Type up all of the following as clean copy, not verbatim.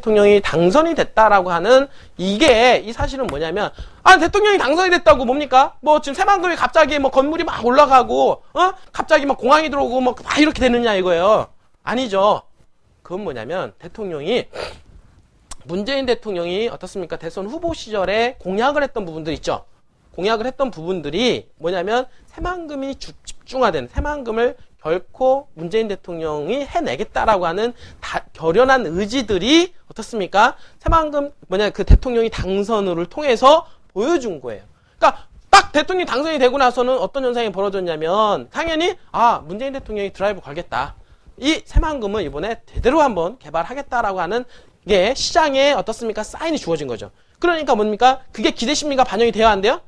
대통령이 당선이 됐다라고 하는 이게 이 사실은 뭐냐면 대통령이 당선이 됐다고 뭡니까? 뭐 지금 새만금이 갑자기 뭐 건물이 막 올라가고 갑자기 막 공항이 들어오고 막 이렇게 되느냐 이거예요. 아니죠. 그건 뭐냐면 대통령이 문재인 대통령이 어떻습니까? 대선 후보 시절에 공약을 했던 부분들 있죠. 공약을 했던 부분들이 뭐냐면 새만금이 집중화된 새만금을 결코 문재인 대통령이 해내겠다라고 하는 결연한 의지들이 어떻습니까? 새만금 그 대통령이 당선을 통해서 보여준 거예요. 그러니까 딱 대통령이 당선이 되고 나서는 어떤 현상이 벌어졌냐면 당연히 문재인 대통령이 드라이브 걸겠다. 이 새만금은 이번에 제대로 한번 개발하겠다라고 하는 게 시장에 어떻습니까? 사인이 주어진 거죠. 그러니까 뭡니까? 그게 기대 심리가 반영이 돼야 안 돼요?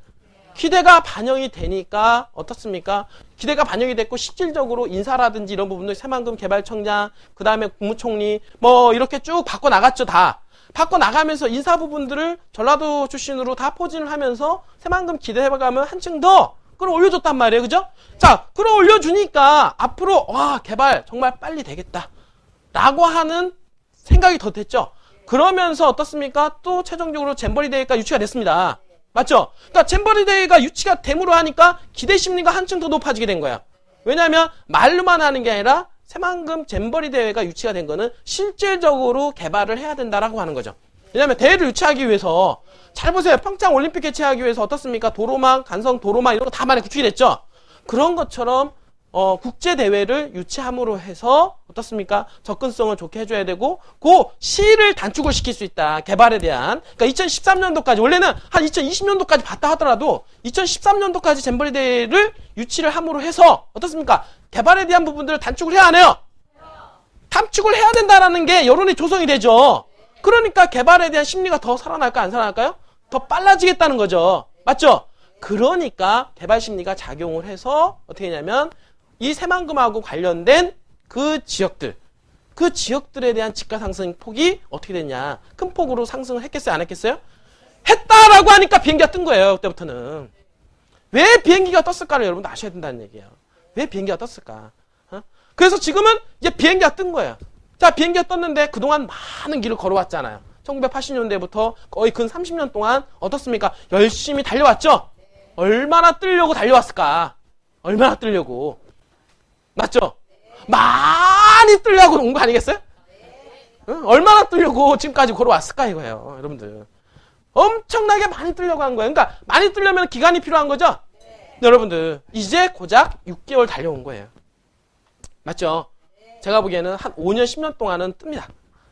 기대가 반영이 되니까 어떻습니까? 기대가 반영이 됐고 실질적으로 인사라든지 이런 부분들 새만금 개발청장 그 다음에 국무총리 뭐 이렇게 쭉 바꿔나갔죠. 다 바꿔나가면서 인사 부분들을 전라도 출신으로 다 포진을 하면서 새만금 기대감을 한층 더 끌어올려줬단 말이에요. 그죠? 자, 끌어올려주니까 앞으로 개발 정말 빨리 되겠다 라고 하는 생각이 더 됐죠. 그러면서 어떻습니까? 또 최종적으로 잼버리 대회가 유치가 됐습니다. 맞죠? 그러니까 잼버리 대회가 유치가 됨으로 하니까 기대 심리가 한층 더 높아지게 된 거야. 왜냐하면 말로만 하는 게 아니라 새만금 잼버리 대회가 유치가 된 거는 실질적으로 개발을 해야 된다라고 하는 거죠. 왜냐하면 대회를 유치하기 위해서 잘 보세요. 평창 올림픽 개최하기 위해서 어떻습니까? 도로망, 간성 도로망 이런 거 다 많이 구축이 됐죠. 그런 것처럼 국제 대회를 유치함으로 해서 어떻습니까? 접근성을 좋게 해줘야 되고 그 시를 단축을 시킬 수 있다. 개발에 대한. 그러니까 2013년도까지 원래는 한 2020년도까지 봤다 하더라도 2013년도까지 잼버리 대회를 유치를 함으로 해서 어떻습니까? 개발에 대한 부분들을 단축을 해야 하네요. 단축을 해야 된다라는 게 여론이 조성이 되죠. 그러니까 개발에 대한 심리가 더 살아날까요? 안 살아날까요? 더 빨라지겠다는 거죠. 맞죠? 그러니까 개발 심리가 작용을 해서 어떻게 했냐면 이 새만금하고 관련된 그 지역들에 대한 집가 상승 폭이 어떻게 됐냐. 큰 폭으로 상승을 했겠어요? 안 했겠어요? 했다라고 하니까 비행기가 뜬 거예요. 그때부터는. 왜 비행기가 떴을까를 여러분들 아셔야 된다는 얘기예요. 왜 비행기가 떴을까? 그래서 지금은 이제 비행기가 뜬 거예요. 자, 비행기가 떴는데 그동안 많은 길을 걸어왔잖아요. 1980년대부터 거의 근 30년 동안 어떻습니까? 열심히 달려왔죠? 얼마나 뜨려고 달려왔을까? 얼마나 뜨려고. 맞죠? 많이 뜨려고 온 거 아니겠어요? 얼마나 뜨려고 지금까지 걸어왔을까 이거예요. 여러분들. 엄청나게 많이 뜨려고 한 거예요. 그러니까 많이 뜨려면 기간이 필요한 거죠? 여러분들 이제 고작 6개월 달려온 거예요. 맞죠? 제가 보기에는 한 5년, 10년 동안은 뜹니다.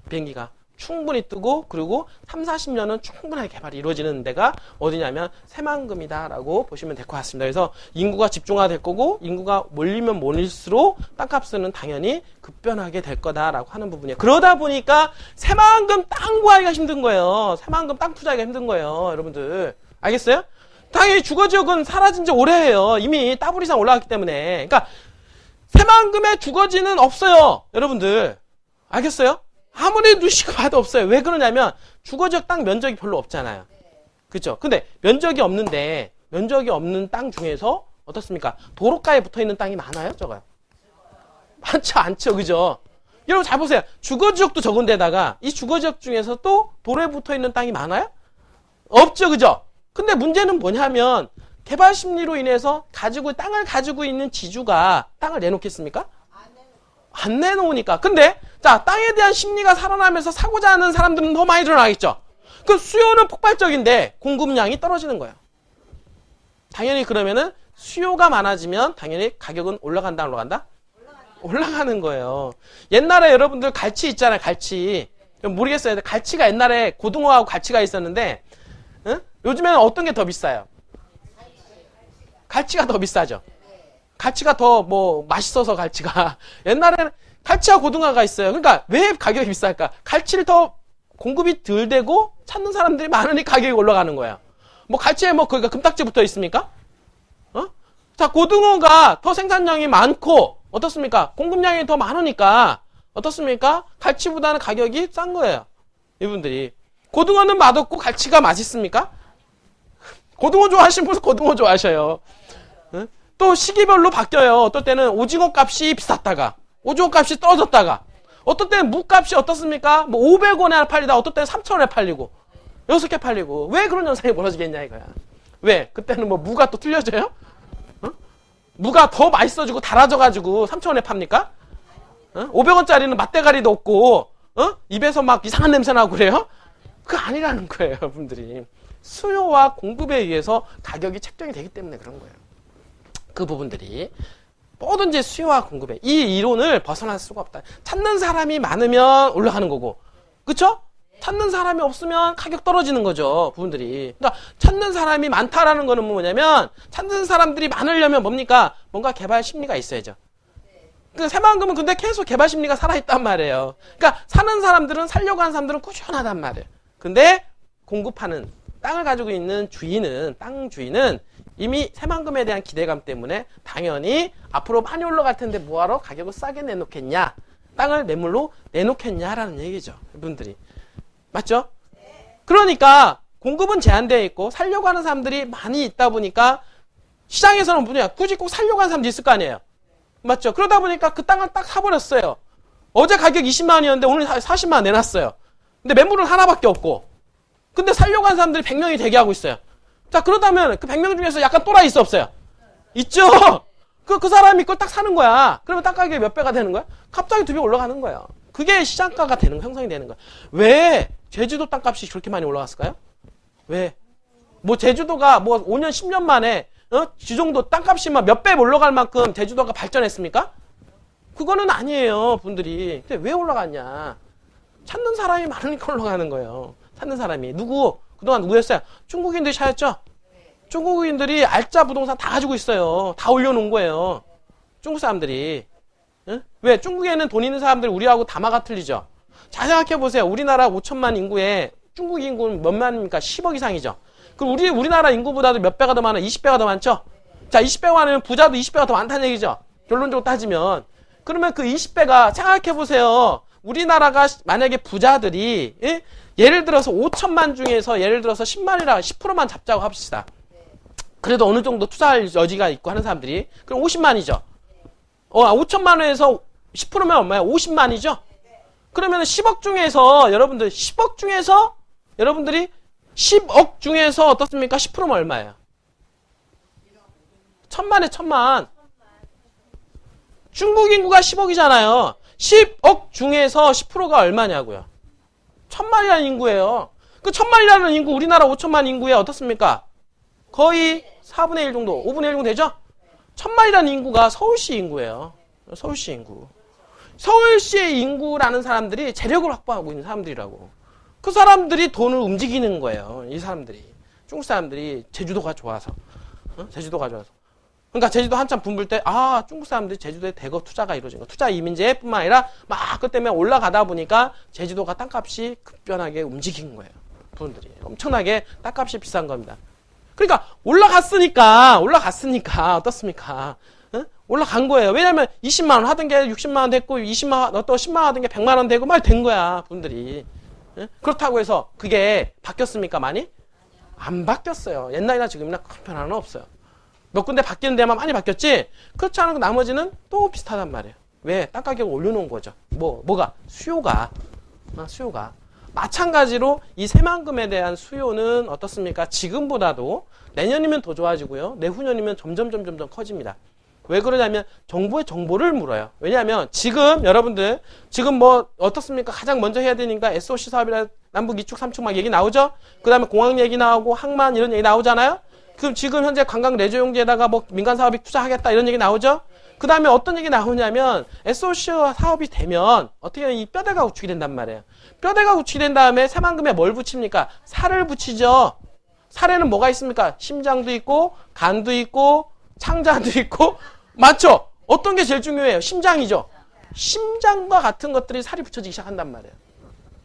비행기가. 충분히 뜨고 그리고 3, 40년은 충분하게 개발이 이루어지는 데가 어디냐면 새만금이다라고 보시면 될 것 같습니다. 그래서 인구가 집중화될 거고 인구가 몰리면 몰릴수록 땅값은 당연히 급변하게 될 거다라고 하는 부분이에요. 그러다 보니까 새만금 땅 구하기가 힘든 거예요. 새만금 땅 투자하기가 힘든 거예요. 여러분들. 알겠어요? 당연히 주거지역은 사라진 지 오래예요. 이미 따블 이상 올라갔기 때문에. 그러니까 새만금의 주거지는 없어요. 여러분들. 알겠어요? 아무리 누시고 봐도 없어요. 왜 그러냐면 주거지역 땅 면적이 별로 없잖아요. 그렇죠? 근데 면적이 없는 땅 중에서 어떻습니까? 도로가에 붙어있는 땅이 많아요? 적어요? 많지 않죠. 그죠? 여러분 잘 보세요. 주거지역도 적은데다가 이 주거지역 중에서 또 도로에 붙어있는 땅이 많아요? 없죠. 그죠? 근데 문제는 뭐냐면 개발 심리로 인해서 땅을 가지고 있는 지주가 땅을 내놓겠습니까? 안 내놓으니까. 근데 자, 땅에 대한 심리가 살아나면서 사고자 하는 사람들은 더 많이 늘어나겠죠. 그 수요는 폭발적인데 공급량이 떨어지는 거예요. 당연히 그러면은 수요가 많아지면 당연히 가격은 올라간다, 안 올라간다? 올라가는 거예요. 옛날에 여러분들 갈치 있잖아요. 갈치. 모르겠어요. 갈치가 옛날에 고등어하고 갈치가 있었는데 요즘에는 어떤 게 더 비싸요? 갈치가 더 비싸죠. 갈치가 더 맛있어서 갈치가. 옛날에는 갈치와 고등어가 있어요. 그러니까 왜 가격이 비쌀까? 갈치를 더 공급이 덜 되고 찾는 사람들이 많으니까 가격이 올라가는 거야. 갈치에 거기가 금딱지 붙어 있습니까? 자, 고등어가 더 생산량이 많고 어떻습니까? 공급량이 더 많으니까 어떻습니까? 갈치보다는 가격이 싼 거예요. 이분들이. 고등어는 맛없고 갈치가 맛있습니까? 고등어 좋아하시는 분은 고등어 좋아하셔요. 또 시기별로 바뀌어요. 어떨 때는 오징어 값이 비쌌다가 오징어 값이 떨어졌다가 어떤 때는 무값이 어떻습니까? 뭐 500원에 팔리다 어떤 때는 3,000원에 팔리고 6개 팔리고. 왜 그런 현상이 벌어지겠냐 이거야. 왜? 그때는 뭐 무가 또 틀려져요? 어? 무가 더 맛있어지고 달아져가지고 3,000원에 팝니까? 500원짜리는 맛대가리도 없고 입에서 막 이상한 냄새 나고 그래요? 그거 아니라는 거예요, 여러분들이. 수요와 공급에 의해서 가격이 책정이 되기 때문에 그런 거예요. 그 부분들이 뭐든지 수요와 공급에 이 이론을 벗어날 수가 없다. 찾는 사람이 많으면 올라가는 거고, 그쵸? 찾는 사람이 없으면 가격 떨어지는 거죠, 부분들이. 그러니까 찾는 사람이 많다라는 거는 뭐냐면 찾는 사람들이 많으려면 뭡니까? 뭔가 개발 심리가 있어야죠. 그 새만금은 근데 계속 개발 심리가 살아있단 말이에요. 그러니까 사는 사람들은, 살려고 하는 사람들은 꾸준하단 말이에요. 근데 공급하는 땅을 가지고 있는 주인은, 땅 주인은 이미 새만금에 대한 기대감 때문에 당연히 앞으로 많이 올라갈 텐데 뭐하러 가격을 싸게 내놓겠냐, 땅을 매물로 내놓겠냐라는 얘기죠, 이분들이. 맞죠? 그러니까 공급은 제한되어 있고 살려고 하는 사람들이 많이 있다 보니까 시장에서는 뭐냐, 굳이 꼭 살려고 하는 사람도 있을 거 아니에요. 맞죠? 그러다 보니까 그 땅을 딱 사버렸어요. 어제 가격 20만 원이었는데 오늘 40만 원 내놨어요. 근데 매물은 하나밖에 없고, 근데 살려고 하는 사람들이 100명이 대기하고 있어요. 자, 그러다면 그 100명 중에서 약간 또라이 있어 없어요? 있죠? 그 사람이 그걸 딱 사는 거야. 그러면 땅 가격이 몇 배가 되는 거야? 갑자기 2배 올라가는 거야. 그게 시장가가 되는 거, 형성이 되는 거야. 왜 제주도 땅값이 그렇게 많이 올라갔을까요? 왜? 뭐 제주도가 뭐 5년, 10년 만에 이 정도 땅값이 막 몇 배 올라갈 만큼 제주도가 발전했습니까? 그거는 아니에요, 분들이. 근데 왜 올라갔냐? 찾는 사람이 많으니까 올라가는 거예요. 찾는 사람이. 누구? 그동안 누구였어요? 중국인들이 찾았죠? 중국인들이 알짜 부동산 다 가지고 있어요. 다 올려놓은 거예요. 중국 사람들이. 응? 왜? 중국에는 돈 있는 사람들이 우리하고 다마가 틀리죠? 잘 생각해보세요. 우리나라 5천만 인구에 중국 인구는 몇만입니까? 10억 이상이죠. 그럼 우리나라 인구보다도 몇 배가 더 많아? 20배가 더 많죠? 자, 20배가 많으면 부자도 20배가 더 많다는 얘기죠. 결론적으로 따지면. 그러면 그 20배가 생각해보세요. 우리나라가 만약에 부자들이, 예? 예를 들어서 5천만 중에서 예를 들어서 10만이라 10%만 잡자고 합시다. 그래도 어느 정도 투자할 여지가 있고 하는 사람들이. 그럼 50만이죠. 5천만 원에서 10%면 얼마예요? 50만이죠? 그러면 10억 중에서 여러분들 10억 중에서 여러분들이 10억 중에서 어떻습니까? 10%면 얼마예요? 1000만에 1000만. 중국 인구가 10억이잖아요. 10억 중에서 10%가 얼마냐고요? 1000만이라는 인구예요. 그 1000만이라는 인구, 우리나라 5천만 인구에 어떻습니까? 거의 4분의 1 정도, 5분의 1 정도 되죠? 1000만이라는 인구가 서울시 인구예요. 서울시 인구. 서울시의 인구라는 사람들이 재력을 확보하고 있는 사람들이라고. 그 사람들이 돈을 움직이는 거예요. 이 사람들이. 중국 사람들이 제주도가 좋아서. 제주도가 좋아서. 그러니까 제주도 한참 붐빌 때, 중국 사람들이 제주도에 대거 투자가 이루어진 거. 투자 이민제뿐만 아니라 막 그 때문에 올라가다 보니까 제주도가 땅값이 급변하게 움직인 거예요. 분들이. 엄청나게 땅값이 비싼 겁니다. 그러니까 올라갔으니까 어떻습니까? 올라간 거예요. 왜냐면 20만 원 하던 게 60만 원 됐고 20만 원, 또 10만 원 하던 게 100만 원 되고 말 된 거야, 분들이. 그렇다고 해서 그게 바뀌었습니까, 많이? 안 바뀌었어요. 옛날이나 지금이나 큰 변화는 없어요. 몇 군데 바뀌는 데만 많이 바뀌었지, 그렇지 않은 나머지는 또 비슷하단 말이에요. 왜? 땅 가격을 올려놓은 거죠. 뭐가? 수요가. 마찬가지로 이 새만금에 대한 수요는 어떻습니까? 지금보다도 내년이면 더 좋아지고요. 내후년이면 점점 커집니다. 왜 그러냐면 정부의 정보를 물어요. 왜냐하면 지금 여러분들 지금 뭐 어떻습니까? 가장 먼저 해야 되니까 SOC 사업이라 남북 이축 삼축 막 얘기 나오죠? 그 다음에 공항 얘기 나오고 항만 이런 얘기 나오잖아요? 그럼 지금 현재 관광 레저용지에다가 뭐 민간 사업이 투자하겠다 이런 얘기 나오죠? 그 다음에 어떤 얘기 나오냐면 SOC 사업이 되면 어떻게 이 뼈대가 구축이 된단 말이에요. 뼈대가 구축이 된 다음에 새만금에 뭘 붙입니까? 살을 붙이죠. 살에는 뭐가 있습니까? 심장도 있고 간도 있고 창자도 있고, 맞죠? 어떤 게 제일 중요해요? 심장이죠. 심장과 같은 것들이 살이 붙여지기 시작한단 말이에요.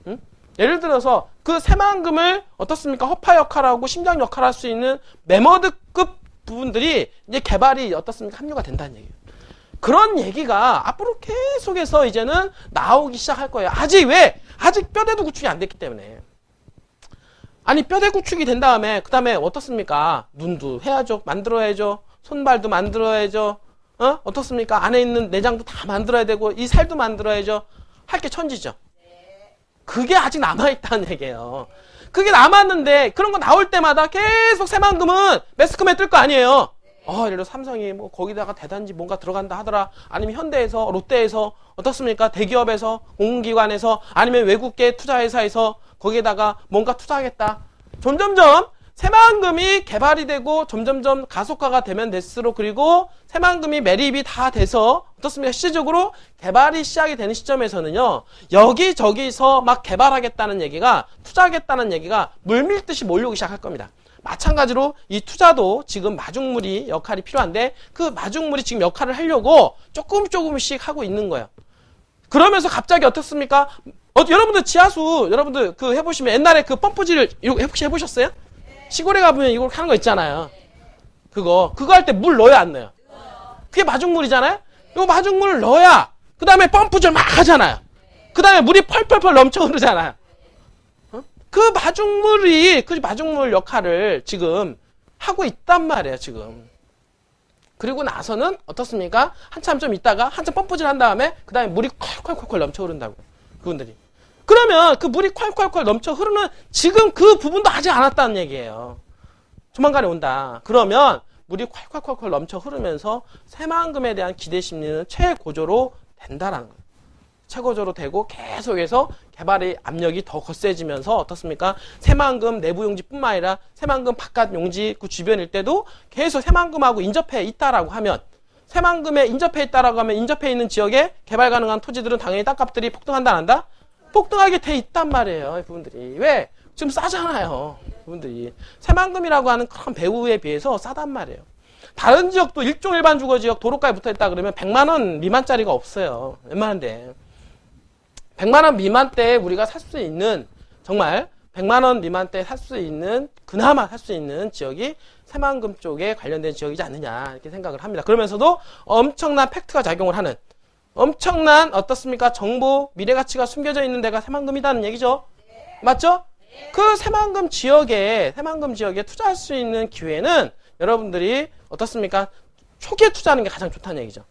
응? 예를 들어서 그 새만금을 어떻습니까? 허파 역할하고 심장 역할할 수 있는 매머드급 부분들이 이제 개발이 어떻습니까? 합류가 된다는 얘기예요. 그런 얘기가 앞으로 계속해서 이제는 나오기 시작할 거예요. 아직 뼈대도 구축이 안 됐기 때문에. 아니, 뼈대 구축이 된 다음에 그 다음에 어떻습니까? 눈도 해야죠. 만들어야죠. 손발도 만들어야죠. 어떻습니까? 안에 있는 내장도 다 만들어야 되고 이 살도 만들어야죠. 할 게 천지죠. 그게 아직 남아있다는 얘기예요. 그게 남았는데 그런 거 나올 때마다 계속 새만금은 매스컴에 뜰 거 아니에요. 예를 들어 삼성이 뭐 거기다가 대단지 뭔가 들어간다 하더라. 아니면 현대에서, 롯데에서, 어떻습니까? 대기업에서, 공공기관에서, 아니면 외국계 투자회사에서 거기에다가 뭔가 투자하겠다. 점점점 새만금이 개발이 되고 점점점 가속화가 되면 될수록, 그리고 새만금이 매립이 다 돼서 어떻습니까? 실질적으로 개발이 시작이 되는 시점에서는요, 여기저기서 막 개발하겠다는 얘기가, 투자하겠다는 얘기가 물밀듯이 몰려오기 시작할 겁니다. 마찬가지로 이 투자도 지금 마중물이 역할이 필요한데, 그 마중물이 지금 역할을 하려고 조금씩 하고 있는 거예요. 그러면서 갑자기 어떻습니까? 여러분들 지하수, 여러분들 그 해보시면 옛날에 그 펌프질 혹시 해보셨어요? 시골에 가보면 이걸 하는 거 있잖아요. 그거 할 때 물 넣어야 안 넣어요? 그게 마중물이잖아요? 이 마중물을 넣어야 그 다음에 펌프질 막 하잖아요. 그 다음에 물이 펄펄펄 넘쳐 흐르잖아요. 그 마중물 역할을 지금 하고 있단 말이에요, 지금. 그리고 나서는 어떻습니까? 한참 좀 있다가 한참 펌프질 한 다음에 그 다음에 물이 콸콸콸콸 넘쳐 흐른다고, 그분들이. 그러면 그 물이 콸콸콸 넘쳐 흐르는 지금 그 부분도 하지 않았다는 얘기예요. 조만간에 온다. 그러면 물이 콸콸콸콸 넘쳐 흐르면서 새만금에 대한 기대 심리는 최고조로 된다라는 거예요. 최고조로 되고 계속해서 개발의 압력이 더 거세지면서 어떻습니까? 새만금 내부 용지뿐만 아니라 새만금 바깥 용지 그 주변일 때도 계속 새만금하고 인접해 있다라고 하면, 새만금에 인접해 있다라고 하면 인접해 있는 지역에 개발 가능한 토지들은 당연히 땅값들이 폭등한다 안 한다? 폭등하게 돼 있단 말이에요, 이분들이. 왜? 지금 싸잖아요, 이분들이. 새만금이라고 하는 큰 배후에 비해서 싸단 말이에요. 다른 지역도 일종 일반 주거 지역 도로가에 붙어 있다 그러면 100만 원 미만짜리가 없어요. 웬만한데. 100만 원 미만대에 우리가 살 수 있는, 정말 100만 원 미만대에 살 수 있는, 그나마 살 수 있는 지역이 새만금 쪽에 관련된 지역이지 않느냐, 이렇게 생각을 합니다. 그러면서도 엄청난 팩트가 작용을 하는, 엄청난 어떻습니까? 정보, 미래 가치가 숨겨져 있는 데가 새만금이라는 얘기죠. 맞죠? 그 새만금 지역에 투자할 수 있는 기회는 여러분들이 어떻습니까? 초기에 투자하는 게 가장 좋다는 얘기죠.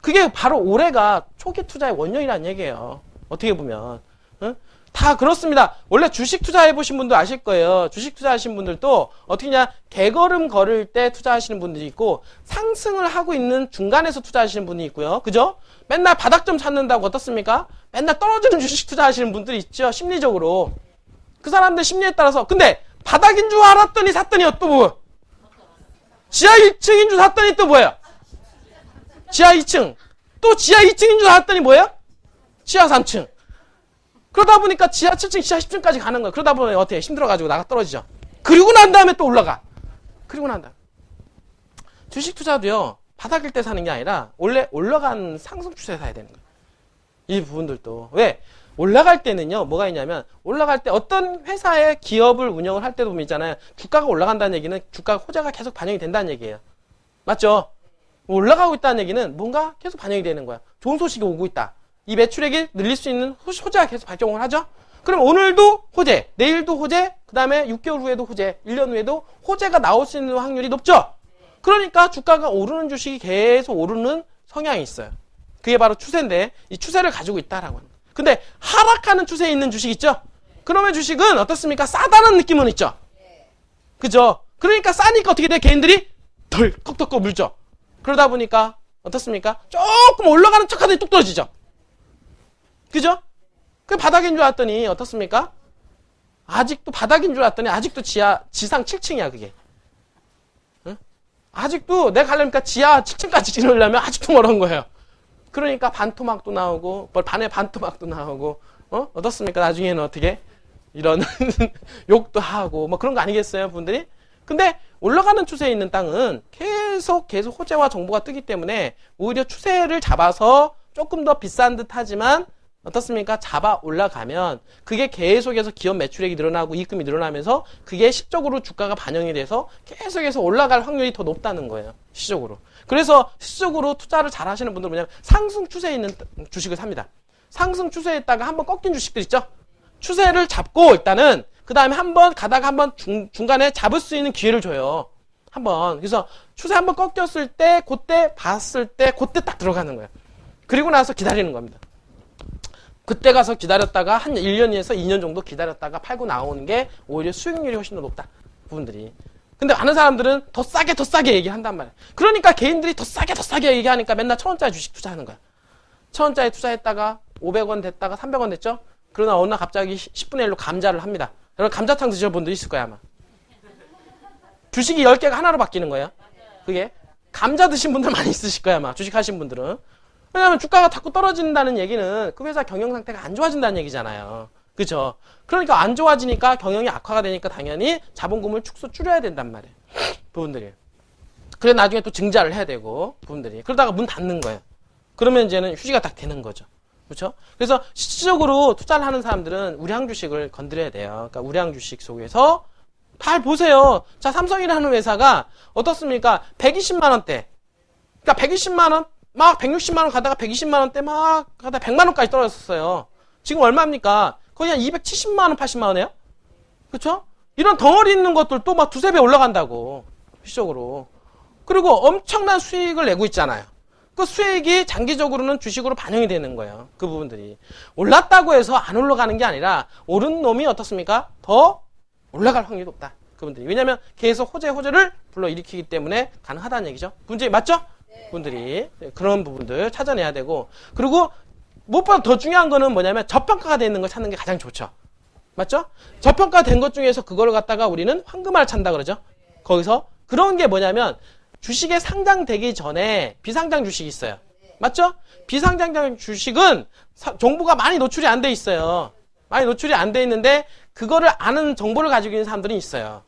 그게 바로 올해가 초기 투자의 원년이라는 얘기예요. 어떻게 보면. 응? 다 그렇습니다. 원래 주식 투자해보신 분도 아실 거예요. 주식 투자하신 분들도 어떻게냐, 개걸음 걸을 때 투자하시는 분들이 있고, 상승을 하고 있는 중간에서 투자하시는 분이 있고요. 그죠? 맨날 바닥점 찾는다고 어떻습니까? 맨날 떨어지는 주식 투자하시는 분들이 있죠. 심리적으로. 그 사람들 심리에 따라서. 근데 바닥인 줄 알았더니 샀더니 또 뭐? 지하 1층인 줄 샀더니 또 뭐예요? 지하 2층. 또 지하 2층인 줄 알았더니 뭐예요? 지하 3층. 그러다 보니까 지하 7층, 지하 10층까지 가는 거예요. 그러다 보면 어떻게 힘들어가지고 나가 떨어지죠. 그리고 난 다음에 또 올라가. 그리고 난 다음에. 주식 투자도요, 바닥일 때 사는 게 아니라 원래 올라간 상승 추세에 사야 되는 거예요. 이 부분들도. 왜? 올라갈 때는요, 뭐가 있냐면, 올라갈 때 어떤 회사의 기업을 운영을 할 때도 보면 있잖아요. 주가가 올라간다는 얘기는 주가 호재가 계속 반영이 된다는 얘기예요. 맞죠? 올라가고 있다는 얘기는 뭔가 계속 반영이 되는 거야. 좋은 소식이 오고 있다. 이 매출액이 늘릴 수 있는 호재가 계속 발동을 하죠? 그럼 오늘도 호재, 내일도 호재, 그 다음에 6개월 후에도 호재, 1년 후에도 호재가 나올 수 있는 확률이 높죠? 그러니까 주가가 오르는 주식이 계속 오르는 성향이 있어요. 그게 바로 추세인데, 이 추세를 가지고 있다라고 합니다. 근데 하락하는 추세에 있는 주식 있죠? 그러면 주식은 어떻습니까? 싸다는 느낌은 있죠? 그죠? 그러니까 싸니까 어떻게 돼? 개인들이 덜 컥덕컥 물죠? 그러다 보니까 어떻습니까? 조금 올라가는 척 하더니 뚝 떨어지죠? 그죠? 그 바닥인 줄 알았더니 어떻습니까? 아직도 바닥인 줄 알았더니 아직도 지상 7층이야, 그게. 응? 아직도 내가 가려니까 지하 7층까지 지르려면 아직도 멀은 거예요. 그러니까 반토막도 나오고, 반에 반토막도 나오고, 어떻습니까? 나중에는 어떻게? 이런 욕도 하고, 뭐 그런 거 아니겠어요, 분들이? 근데 올라가는 추세에 있는 땅은 계속 호재와 정보가 뜨기 때문에 오히려 추세를 잡아서 조금 더 비싼 듯 하지만 어떻습니까? 잡아 올라가면 그게 계속해서 기업 매출액이 늘어나고 이익금이 늘어나면서 그게 실적으로 주가가 반영이 돼서 계속해서 올라갈 확률이 더 높다는 거예요. 시적으로. 그래서 시적으로 투자를 잘 하시는 분들은 뭐냐면 상승 추세에 있는 주식을 삽니다. 상승 추세에 있다가 한번 꺾인 주식들 있죠? 추세를 잡고 일단은 그 다음에 한번 가다가 한번 중간에 잡을 수 있는 기회를 줘요. 한번. 그래서 추세 한번 꺾였을 때, 그때 봤을 때, 그때 딱 들어가는 거예요. 그리고 나서 기다리는 겁니다. 그때 가서 기다렸다가 한 1년에서 2년 정도 기다렸다가 팔고 나오는 게 오히려 수익률이 훨씬 더 높다. 부분들이. 근데 많은 사람들은 더 싸게 얘기한단 말이야. 그러니까 개인들이 더 싸게 얘기하니까 맨날 1,000원짜리 주식 투자하는 거야. 1,000원짜리 투자했다가 500원 됐다가 300원 됐죠? 그러나 어느 날 갑자기 10분의 1로 감자를 합니다. 여러분 감자탕 드셔본 분도 있을 거야 아마. 주식이 10개가 하나로 바뀌는 거예요. 그게 감자 드신 분들 많이 있으실 거야 아마. 주식 하신 분들은. 왜냐하면 주가가 자꾸 떨어진다는 얘기는 그 회사 경영 상태가 안 좋아진다는 얘기잖아요. 그죠? 그러니까 안 좋아지니까 경영이 악화가 되니까 당연히 자본금을 줄여야 된단 말이에요. 부분들이. 그래 나중에 또 증자를 해야 되고 부분들이. 그러다가 문 닫는 거예요. 그러면 이제는 휴지가 딱 되는 거죠. 그렇죠? 그래서 실질적으로 투자를 하는 사람들은 우량 주식을 건드려야 돼요. 그러니까 우량 주식 속에서 잘 보세요. 자, 삼성이라는 회사가 어떻습니까? 120만 원대. 그러니까 120만 원, 막 160만 원 가다가 120만 원대 막 가다가 100만 원까지 떨어졌어요. 지금 얼마입니까? 거의 한 270만 원, 80만 원이에요? 그렇죠? 이런 덩어리 있는 것들도 막 두세 배 올라간다고. 실적으로. 그리고 엄청난 수익을 내고 있잖아요. 그 수익이 장기적으로는 주식으로 반영이 되는 거예요. 그 부분들이. 올랐다고 해서 안 올라가는 게 아니라 오른 놈이 어떻습니까? 더 올라갈 확률이 높다. 그분들이. 왜냐면 계속 호재를 불러일으키기 때문에 가능하다는 얘기죠. 분들이 맞죠? 네. 분들이 그런 부분들 찾아내야 되고, 그리고 무엇보다 더 중요한 거는 뭐냐면 저평가가 되어 있는 걸 찾는 게 가장 좋죠. 맞죠? 저평가된 것 중에서 그걸 갖다가 우리는 황금알을 찾는다 그러죠. 거기서 그런 게 뭐냐면 주식에 상장되기 전에 비상장 주식이 있어요. 맞죠? 비상장 주식은 정보가 많이 노출이 안 돼 있어요. 많이 노출이 안 돼 있는데 그거를 아는 정보를 가지고 있는 사람들이 있어요.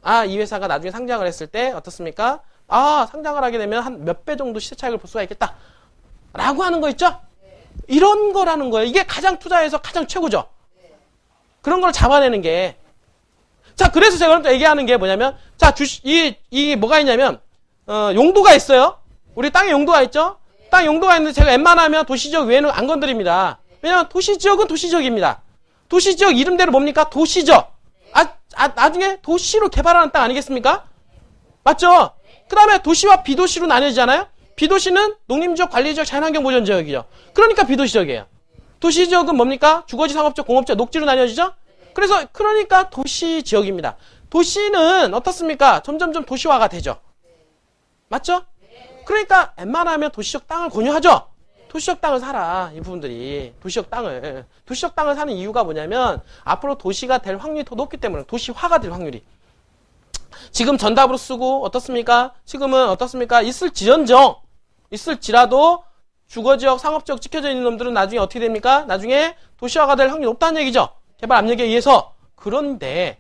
아, 이 회사가 나중에 상장을 했을 때 어떻습니까? 아, 상장을 하게 되면 한 몇 배 정도 시세 차익을 볼 수가 있겠다. 라고 하는 거 있죠? 이런 거라는 거예요. 이게 가장 투자에서 가장 최고죠. 그런 걸 잡아내는 게. 자, 그래서 제가 또 얘기하는 게 뭐냐면, 자, 이 뭐가 있냐면, 용도가 있어요. 우리 땅에 용도가 있죠? 땅 용도가 있는데 제가 웬만하면 도시지역 외에는 안 건드립니다. 왜냐면 도시지역은 도시지역입니다. 도시지역 이름대로 뭡니까? 도시죠. 나중에 도시로 개발하는 땅 아니겠습니까? 맞죠? 그 다음에 도시와 비도시로 나뉘어지잖아요? 비도시는 농림지역, 관리지역, 자연환경 보전지역이죠. 그러니까 비도시지역이에요. 도시지역은 뭡니까? 주거지, 상업지역, 공업지역, 녹지로 나뉘어지죠? 그러니까 도시지역입니다. 도시는 어떻습니까? 점점점 도시화가 되죠. 맞죠? 그러니까 웬만하면 도시적 땅을 권유하죠? 도시적 땅을 사라, 이 부분들이. 도시적 땅을 사는 이유가 뭐냐면 앞으로 도시가 될 확률이 더 높기 때문에, 도시화가 될 확률이. 지금 전답으로 쓰고 어떻습니까? 지금은 어떻습니까? 있을지라도 주거지역, 상업지역 찍혀져 있는 놈들은 나중에 어떻게 됩니까? 나중에 도시화가 될 확률이 높다는 얘기죠. 개발 압력에 의해서. 그런데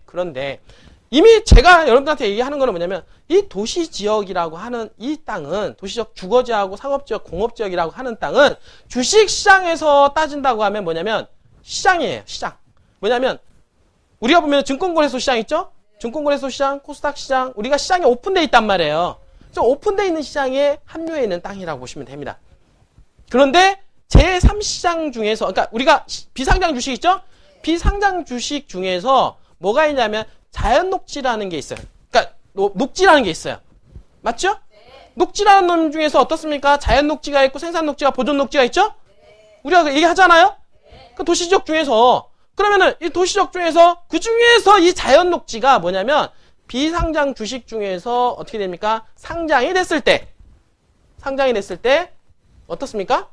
이미 제가 여러분들한테 얘기하는 거는 뭐냐면 이 도시지역이라고 하는 이 땅은 도시적 주거지하고 상업지역, 공업지역이라고 하는 땅은 주식시장에서 따진다고 하면 뭐냐면 시장이에요. 시장. 뭐냐면 우리가 보면 증권거래소 시장 있죠? 증권거래소 시장, 코스닥 시장, 우리가 시장에 오픈되어 있단 말이에요. 오픈되어 있는 시장에 합류해 있는 땅이라고 보시면 됩니다. 그런데 제3시장 중에서, 그러니까 우리가 비상장 주식 있죠? 비상장 주식 중에서 뭐가 있냐면 자연녹지라는 게 있어요. 그러니까 녹지라는 게 있어요. 맞죠? 녹지라는 놈 중에서 어떻습니까? 자연녹지가 있고 생산녹지가, 보존녹지가 있죠? 우리가 얘기하잖아요? 그 도시지역 중에서. 그러면은 이 도시지역 중에서 그 중에서 이 자연녹지가 뭐냐면 비상장 주식 중에서 어떻게 됩니까? 상장이 됐을 때 어떻습니까?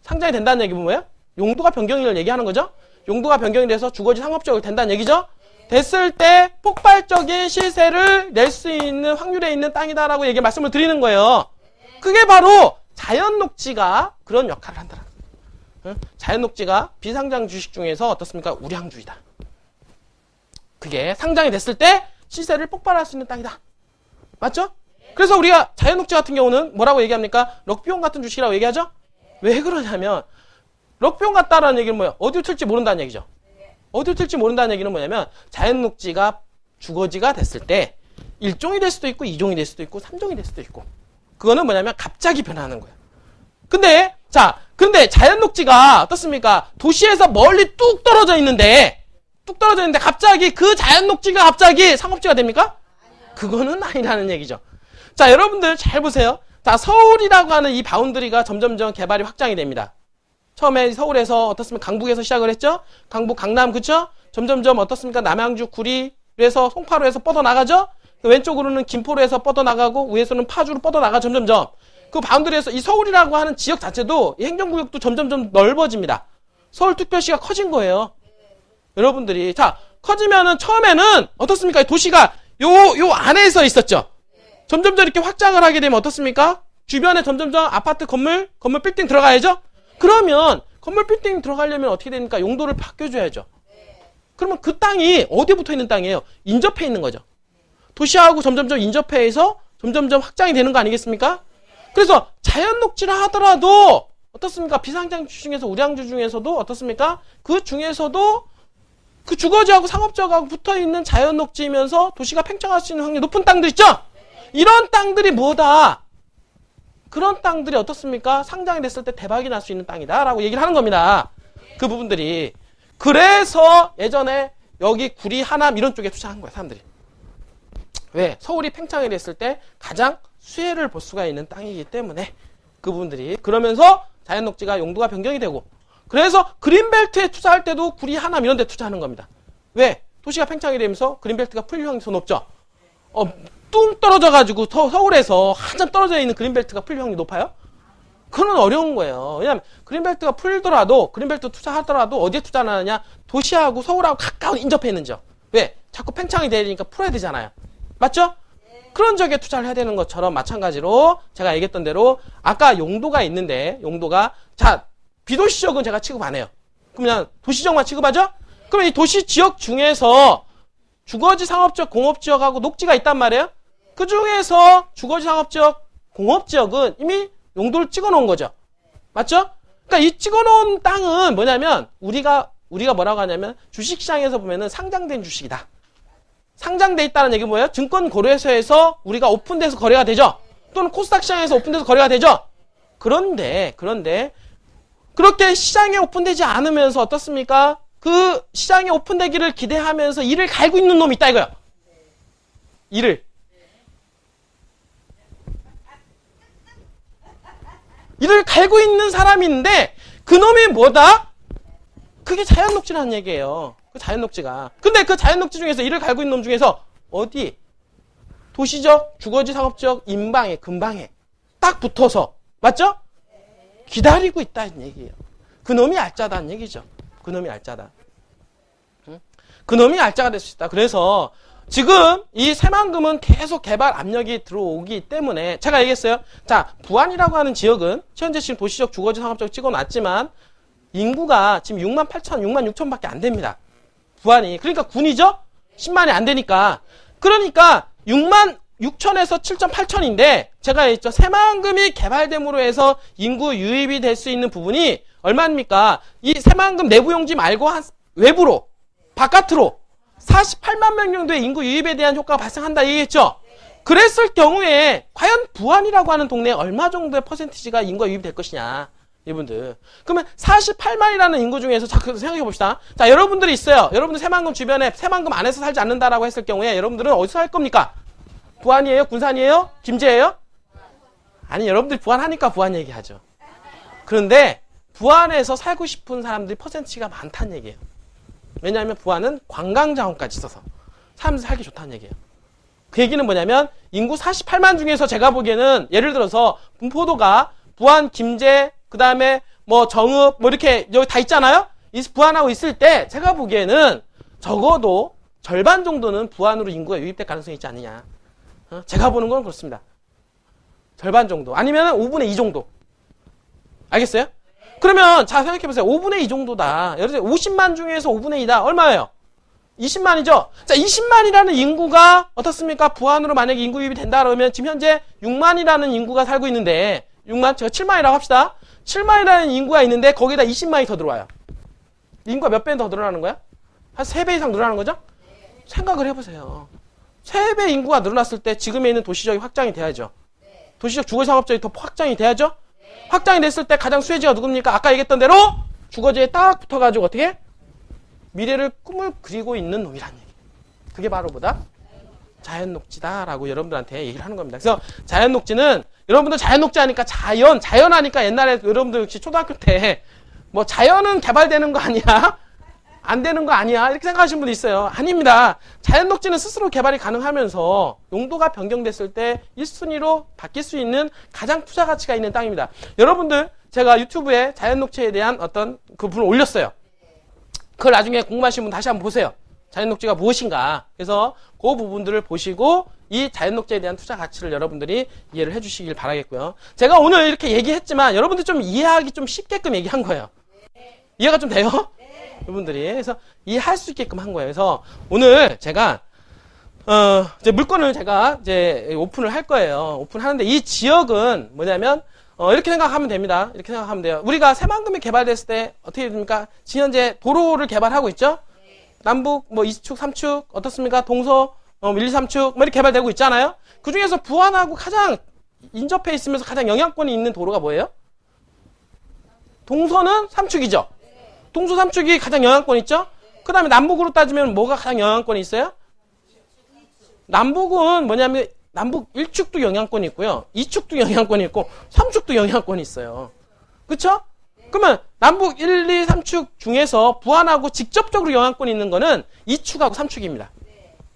상장이 된다는 얘기는 뭐예요? 용도가 변경을 얘기하는 거죠? 용도가 변경이 돼서 주거지, 상업지역이 된다는 얘기죠? 됐을 때 폭발적인 시세를 낼 수 있는 확률에 있는 땅이다라고 말씀을 드리는 거예요. 그게 바로 자연녹지가 그런 역할을 한다. 자연녹지가 비상장 주식 중에서 어떻습니까? 우량주이다. 그게 상장이 됐을 때 시세를 폭발할 수 있는 땅이다. 맞죠? 그래서 우리가 자연녹지 같은 경우는 뭐라고 얘기합니까? 럭비용 같은 주식이라고 얘기하죠? 왜 그러냐면 럭비용 같다라는 얘기는 뭐예요? 어디로 튈지 모른다는 얘기죠. 어디로 튈지 모른다는 얘기는 뭐냐면 자연녹지가 주거지가 됐을 때 1종이 될 수도 있고 2종이 될 수도 있고 3종이 될 수도 있고, 그거는 뭐냐면 갑자기 변하는 거예요. 근데 자연녹지가 어떻습니까? 도시에서 멀리 뚝 떨어져 있는데 갑자기 그 자연녹지가 갑자기 상업지가 됩니까? 그거는 아니라는 얘기죠. 자, 여러분들 잘 보세요. 자, 서울이라고 하는 이 바운더리가 점점점 개발이 확장이 됩니다. 처음에 서울에서 어떻습니까? 강북에서 시작을 했죠? 강북, 강남, 그쵸? 점점점 어떻습니까? 남양주, 구리에서 송파로에서 뻗어나가죠? 왼쪽으로는 김포로에서 뻗어나가고 위에서는 파주로 뻗어나가 점점점. 그 바운드리에서 이 서울이라고 하는 지역 자체도 이 행정구역도 점점점 넓어집니다. 서울특별시가 커진 거예요. 여러분들이. 자, 커지면은 처음에는 어떻습니까? 도시가 요 안에서 있었죠? 점점점 이렇게 확장을 하게 되면 어떻습니까? 주변에 점점점 아파트 건물 빌딩 들어가야죠? 그러면 건물 빌딩 들어가려면 어떻게 됩니까? 용도를 바뀌어줘야죠. 그러면 그 땅이 어디에 붙어 있는 땅이에요? 인접해 있는 거죠. 도시하고 점점점 인접해서 점점점 확장이 되는 거 아니겠습니까? 그래서 자연 녹지라 하더라도 어떻습니까? 비상장주 중에서 우량주 중에서도 어떻습니까? 그 중에서도 그 주거지하고 상업지하고 붙어 있는 자연 녹지이면서 도시가 팽창할 수 있는 확률이 높은 땅들 있죠? 이런 땅들이 뭐다? 그런 땅들이 어떻습니까? 상장이 됐을 때 대박이 날 수 있는 땅이다 라고 얘기를 하는 겁니다. 그 부분들이. 그래서 예전에 여기 구리, 하남 이런 쪽에 투자한 거예요, 사람들이. 왜? 서울이 팽창이 됐을 때 가장 수혜를 볼 수가 있는 땅이기 때문에 그 부분들이. 그러면서 자연녹지가 용도가 변경이 되고, 그래서 그린벨트에 투자할 때도 구리, 하남 이런 데 투자하는 겁니다. 왜? 도시가 팽창이 되면서 그린벨트가 풀릴 확률이 더 높죠. 뚱 떨어져가지고 서울에서 한참 떨어져 있는 그린벨트가 풀릴 확률이 높아요? 그건 어려운 거예요. 왜냐하면 그린벨트가 풀더라도, 그린벨트 투자하더라도 어디에 투자를 하느냐? 도시하고 서울하고 가까운 인접해 있는 지역. 왜? 자꾸 팽창이 되니까 풀어야 되잖아요. 맞죠? 그런 지역에 투자를 해야 되는 것처럼 마찬가지로 제가 얘기했던 대로 아까 용도가 있는데, 용도가, 자, 비도시 지역은 제가 취급 안 해요. 그러면 도시 지역만 취급하죠? 그러면 이 도시 지역 중에서 주거지, 상업지역, 공업지역하고 녹지가 있단 말이에요? 그 중에서 주거지, 상업지역, 공업지역은 이미 용도를 찍어 놓은 거죠. 맞죠? 그러니까 이 찍어 놓은 땅은 뭐냐면 우리가 뭐라고 하냐면 주식시장에서 보면은 상장된 주식이다. 상장돼 있다는 얘기는 뭐예요? 증권거래소에서 우리가 오픈돼서 거래가 되죠? 또는 코스닥 시장에서 오픈돼서 거래가 되죠? 그런데 그렇게 시장에 오픈되지 않으면서 어떻습니까? 그 시장에 오픈되기를 기대하면서 이를 갈고 있는 놈이 있다 이거야. 이를 갈고 있는 사람이 있는데 그 놈이 뭐다? 그게 자연녹지라는 얘기예요. 그 자연녹지가. 근데 그 자연녹지 중에서 이를 갈고 있는 놈 중에서 어디? 도시적, 주거지, 상업적, 인방에, 근방에 딱 붙어서, 맞죠? 기다리고 있다는 얘기예요. 그 놈이 알짜다는 얘기죠. 그 놈이 알짜다. 응? 그 놈이 알짜가 될 수 있다. 그래서 지금 이 새만금은 계속 개발 압력이 들어오기 때문에 제가 얘기했어요. 자, 부안이라고 하는 지역은 현재 지금 도시적, 주거지, 상업적 찍어놨지만 인구가 지금 6만 8천, 6만 6천 밖에 안 됩니다. 부안이. 그러니까 군이죠? 10만이 안 되니까. 그러니까 6만 6천에서 7천, 8천인데 제가 했죠. 새만금이 개발됨으로 해서 인구 유입이 될 수 있는 부분이 얼마입니까? 이 새만금 내부 용지 말고 외부로, 바깥으로 48만 명 정도의 인구 유입에 대한 효과가 발생한다 얘기했죠? 그랬을 경우에 과연 부안이라고 하는 동네에 얼마 정도의 퍼센티지가 인구가 유입이 될 것이냐. 이분들. 그러면 48만이라는 인구 중에서 자, 생각해 봅시다. 자, 여러분들이 있어요. 여러분들 새만금 주변에 새만금 안에서 살지 않는다라고 했을 경우에 여러분들은 어디서 살 겁니까? 부안이에요? 군산이에요? 김제예요? 아니, 여러분들이 부안하니까 부안 얘기하죠. 그런데 부안에서 살고 싶은 사람들이 퍼센티지가 많다는 얘기예요. 왜냐하면 부안은 관광자원까지 있어서 사람들 살기 좋다는 얘기예요. 그 얘기는 뭐냐면 인구 48만 중에서 제가 보기에는 예를 들어서 분포도가 부안, 김제, 그 다음에 뭐 정읍 뭐 이렇게 여기 다 있잖아요. 부안하고 있을 때 제가 보기에는 적어도 절반 정도는 부안으로 인구가 유입될 가능성이 있지 않느냐. 제가 보는 건 그렇습니다. 절반 정도. 아니면 5분의 2 정도. 알겠어요? 그러면 자 생각해보세요. 5분의 2 정도다. 예를 들어 50만 중에서 5분의 2다. 얼마예요? 20만이죠? 자, 20만이라는 인구가 어떻습니까? 부안으로 만약에 인구 유입이 된다 그러면 지금 현재 6만이라는 인구가 살고 있는데 6만, 제가 7만이라고 합시다. 7만이라는 인구가 있는데 거기다 20만이 더 들어와요. 인구가 몇 배 더 늘어나는 거야? 한 3배 이상 늘어나는 거죠? 생각을 해보세요. 3배 인구가 늘어났을 때 지금에 있는 도시적이 확장이 돼야죠. 도시적 주거상업적이 더 확장이 돼야죠? 확장이 됐을 때 가장 수혜지가 누굽니까? 아까 얘기했던 대로 주거지에 딱 붙어가지고 어떻게? 미래를 꿈을 그리고 있는 놈이란 얘기. 그게 바로 뭐다? 자연녹지다라고 여러분들한테 얘기를 하는 겁니다. 그래서 자연녹지는 여러분들 자연녹지 하니까 자연하니까 옛날에 여러분들 역시 초등학교 때 뭐 자연은 개발되는 거 아니야? 안 되는 거 아니야? 이렇게 생각하시는 분도 있어요. 아닙니다. 자연 녹지는 스스로 개발이 가능하면서 용도가 변경됐을 때 1순위로 바뀔 수 있는 가장 투자 가치가 있는 땅입니다. 여러분들 제가 유튜브에 자연 녹지에 대한 어떤 그 부분을 올렸어요. 그걸 나중에 궁금하신 분 다시 한번 보세요. 자연 녹지가 무엇인가. 그래서 그 부분들을 보시고 이 자연 녹지에 대한 투자 가치를 여러분들이 이해를 해주시길 바라겠고요. 제가 오늘 이렇게 얘기했지만 여러분들 좀 이해하기 좀 쉽게끔 얘기한 거예요. 이해가 좀 돼요? 여러분들이. 그래서 이해할 수 있게끔 한 거예요. 그래서 오늘 제가, 이제 물건을 제가 이제 오픈을 할 거예요. 오픈하는데 이 지역은 뭐냐면, 이렇게 생각하면 됩니다. 이렇게 생각하면 돼요. 우리가 새만금이 개발됐을 때 어떻게 됩니까? 지금 현재 도로를 개발하고 있죠? 남북, 뭐, 2축, 3축, 어떻습니까? 동서, 1, 2, 3축, 뭐, 이렇게 개발되고 있잖아요? 그 중에서 부안하고 가장 인접해 있으면서 가장 영향권이 있는 도로가 뭐예요? 동서는 3축이죠? 동서 3축이 가장 영향권 있죠? 그 다음에 남북으로 따지면 뭐가 가장 영향권이 있어요? 남북은 뭐냐면 남북 1축도 영향권이 있고요. 2축도 영향권이 있고 3축도 영향권이 있어요. 그쵸? 그러면 남북 1, 2, 3축 중에서 부안하고 직접적으로 영향권이 있는 거는 2축하고 3축입니다.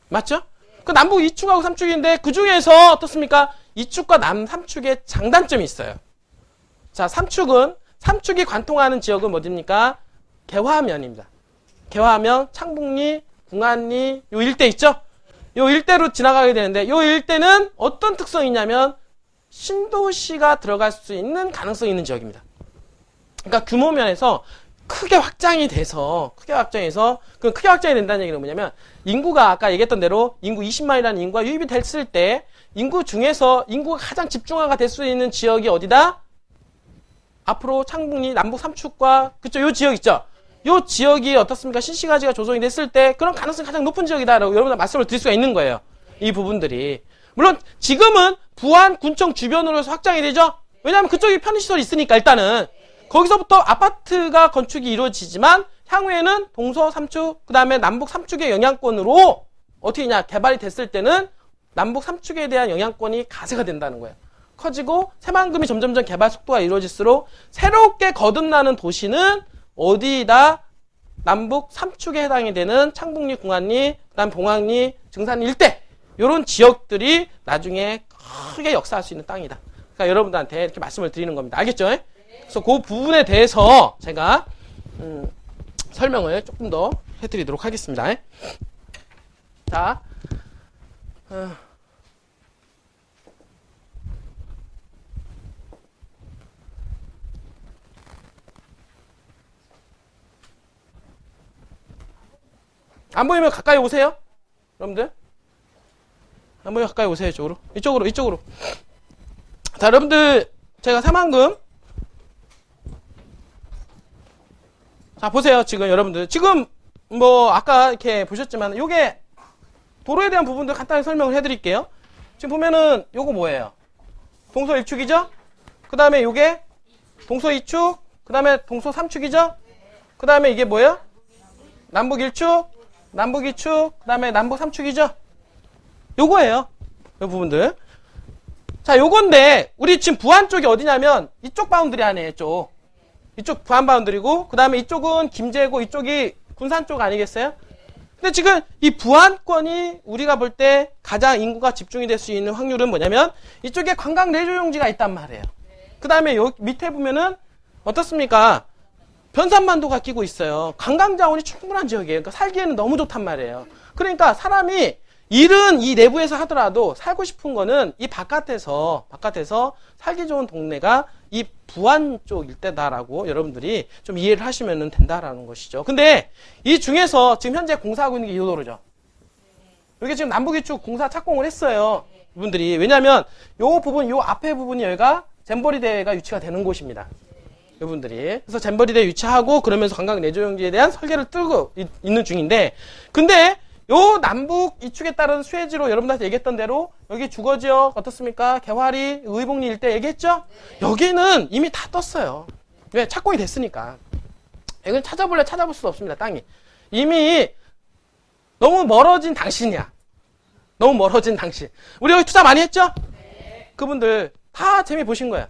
맞죠? 그 남북 2축하고 3축인데 그 중에서 어떻습니까? 2축과 남 3축의 장단점이 있어요. 자, 3축이 관통하는 지역은 어디입니까? 개화면입니다. 개화면, 창북리, 궁안리 요 일대 있죠? 요 일대로 지나가게 되는데 요 일대는 어떤 특성이 있냐면 신도시가 들어갈 수 있는 가능성이 있는 지역입니다. 그러니까 규모면에서 크게 확장이 돼서 크게 확장이 된다는 얘기는 뭐냐면 인구가 아까 얘기했던 대로 인구 20만이라는 인구가 유입이 됐을 때 인구 중에서 인구가 가장 집중화가 될 수 있는 지역이 어디다? 앞으로 창북리, 남북 3축과 그쵸? 요 지역 있죠? 요 지역이 어떻습니까? 신시가지가 조성이 됐을 때 그런 가능성이 가장 높은 지역이다라고 여러분들 말씀을 드릴 수가 있는 거예요. 이 부분들이. 물론 지금은 부안, 군청 주변으로 해서 확장이 되죠? 왜냐하면 그쪽에 편의시설이 있으니까 일단은. 거기서부터 아파트가 건축이 이루어지지만 향후에는 동서 3축, 그 다음에 남북 3축의 영향권으로 어떻게 되냐? 개발이 됐을 때는 남북 3축에 대한 영향권이 가세가 된다는 거예요. 커지고 새만금이 점점점 개발 속도가 이루어질수록 새롭게 거듭나는 도시는 어디다? 남북 3축에 해당이 되는 창북리, 궁안리, 그다음 봉황리, 증산리 일대 이런 지역들이 나중에 크게 역사할 수 있는 땅이다. 그러니까 여러분들한테 이렇게 말씀을 드리는 겁니다. 알겠죠? 그래서 그 부분에 대해서 제가 설명을 조금 더 해드리도록 하겠습니다. 자, 안 보이면 가까이 오세요. 여러분들. 안 보이면 가까이 오세요. 이쪽으로. 자, 여러분들, 제가 새만금. 자, 보세요. 지금 여러분들. 지금, 뭐, 아까 이렇게 보셨지만, 요게, 도로에 대한 부분들 간단히 설명을 해드릴게요. 지금 보면은, 요거 뭐예요? 동서 1축이죠? 그 다음에 요게, 동서 2축, 그 다음에 동서 3축이죠? 그 다음에 이게 뭐예요? 남북 1축, 남북 2축, 그 다음에 남북 3축이죠? 요거예요. 요 부분들. 자, 요건데, 우리 지금 부안 쪽이 어디냐면, 이쪽 바운드리 안에 이쪽 부안 바운드리고, 그 다음에 이쪽은 김제고, 이쪽이 군산 쪽 아니겠어요? 근데 지금 이 부안권이 우리가 볼 때 가장 인구가 집중이 될 수 있는 확률은 뭐냐면, 이쪽에 관광 레저 용지가 있단 말이에요. 그 다음에 요 밑에 보면은, 어떻습니까? 변산반도가 끼고 있어요. 관광자원이 충분한 지역이에요. 그러니까 살기에는 너무 좋단 말이에요. 그러니까 사람이 일은 이 내부에서 하더라도 살고 싶은 거는 이 바깥에서 살기 좋은 동네가 이 부안 쪽 일대다라고 여러분들이 좀 이해를 하시면 된다라는 것이죠. 근데 이 중에서 지금 현재 공사하고 있는 게 이 도로죠. 이게 지금 남북이쪽 공사 착공을 했어요. 이분들이. 왜냐면 요 부분, 요 앞에 부분이 여기가 잼버리 대회가 유치가 되는 곳입니다. 여러분들이. 그래서 잼버리대 유치하고 그러면서 관광 내조용지에 대한 설계를 뜨고 있는 중인데, 근데 요 남북 이축에 따른 수혜지로 여러분들한테 얘기했던 대로 여기 주거지역 어떻습니까? 개화리, 의복리 일대 얘기했죠? 여기는 이미 다 떴어요. 왜? 착공이 됐으니까. 이건 찾아볼 수 없습니다. 땅이. 이미 너무 멀어진 당신이야. 너무 멀어진 당신. 우리 여기 투자 많이 했죠? 그분들 다 재미 보신 거야.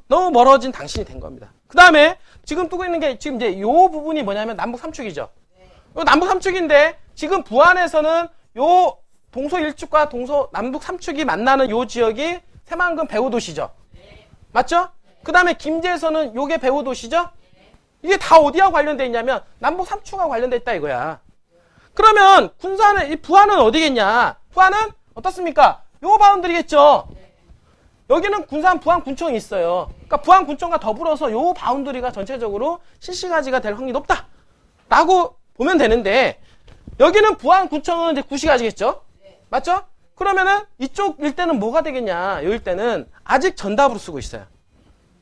너무 멀어진 당신이 된 겁니다. 그 다음에 지금 뜨고 있는 게 지금 이제 요 부분이 뭐냐면 남북 삼축이죠. 요 남북 삼축인데 지금 부안에서는 요 동서 일축과 동서 남북 삼축이 만나는 요 지역이 새만금 배후도시죠. 맞죠? 그 다음에 김제에서는 요게 배후도시죠. 이게 다 어디하고 관련돼 있냐면 남북 삼축하고 관련돼 있다 이거야. 그러면 군산의 이 부안은 어디겠냐? 부안은 어떻습니까? 요 바운드리겠죠. 여기는 군산 부안 군청이 있어요. 그러니까 부안 군청과 더불어서 요 바운드리가 전체적으로 실시가지가 될 확률이 높다 라고 보면 되는데, 여기는 부안 군청은 이제 구시가지겠죠. 맞죠? 그러면은 이쪽 일대는 뭐가 되겠냐? 이 일대는 아직 전답으로 쓰고 있어요.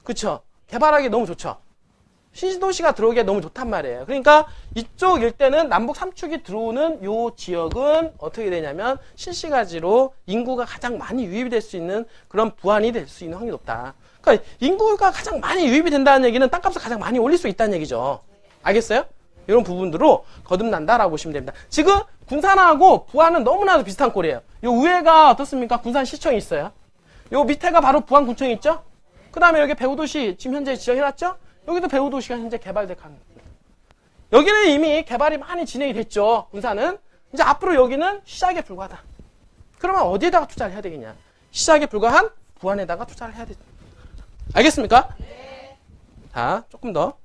그쵸? 개발하기 너무 좋죠. 신도시가 들어오기에 너무 좋단 말이에요. 그러니까 이쪽 일대는 남북 삼축이 들어오는 요 지역은 어떻게 되냐면 실시가지로 인구가 가장 많이 유입이 될 수 있는 그런 부안이 될 수 있는 확률이 높다. 그러니까 인구가 가장 많이 유입이 된다는 얘기는 땅값을 가장 많이 올릴 수 있다는 얘기죠. 알겠어요? 이런 부분들로 거듭난다라고 보시면 됩니다. 지금 군산하고 부안은 너무나도 비슷한 꼴이에요. 요 위에가 어떻습니까? 군산시청이 있어요. 요 밑에가 바로 부안군청이 있죠? 그 다음에 여기 배후도시 지금 현재 지정해놨죠? 여기도 배후도시가 현재 개발될 가능합니다. 여기는 이미 개발이 많이 진행이 됐죠. 군산은. 이제 앞으로 여기는 시작에 불과하다. 그러면 어디에다가 투자를 해야 되겠냐? 시작에 불과한 부안에다가 투자를 해야 되죠. 알겠습니까? 네. 자, 조금 더.